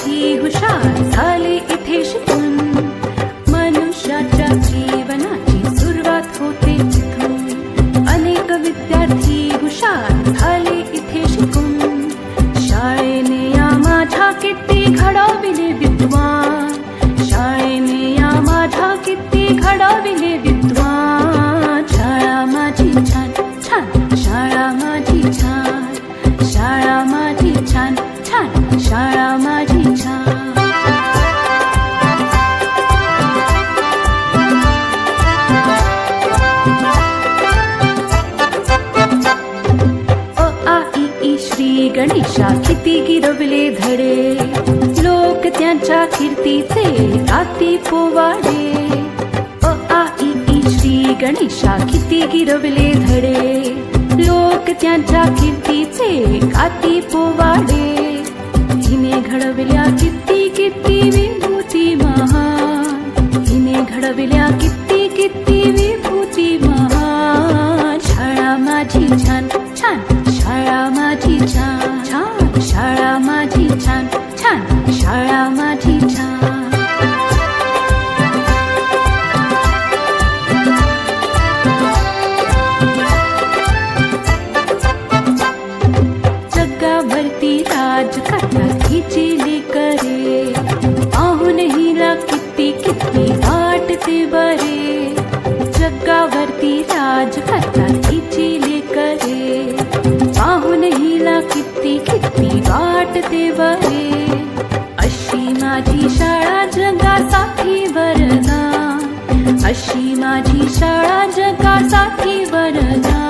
विद्यार्थी हुशार झाले इथे शिकून. मनुष्याच्या जीवनाची सुरुवात होते तिथून. अनेक विद्यार्थी हुशार झाले इथे शिकून. शाळेने या माझ्या किती घडविले विद्वान. शाळेने या माझ्या किती घडविले विद्वान. शाळा माझी छान छान, शाळा माझी छान, शाळा माझी छान छान, शाळा माझी छान. श्री गणेशा किती गिरवले धडे. लोक त्यांच्या कीर्तीचे गाती पोवाडे. आ ई श्री गणेशा किती गिरवले धडे. लोक त्यांच्या कीर्तीचे गाती पोवाडे. हिने घडविल्या किती किती विभूती महान. हिने घडविल्या किती किती विभूती महान. शाळा माझी छान छान, शाळा माझी छान छान, शाळा माझी छान छान, शाळा माझी छान. जगावरती राज करतात हिची लेकरे. पाहून हिला किती किती वाटते बरे. जगावरती राज करतात हिची लेकरे. पाहून हिला किती किती वाटते बरे. अशी माझी शाळा जगासाठी वरदान. अशी माझी शाळा जगासाठी वरदान.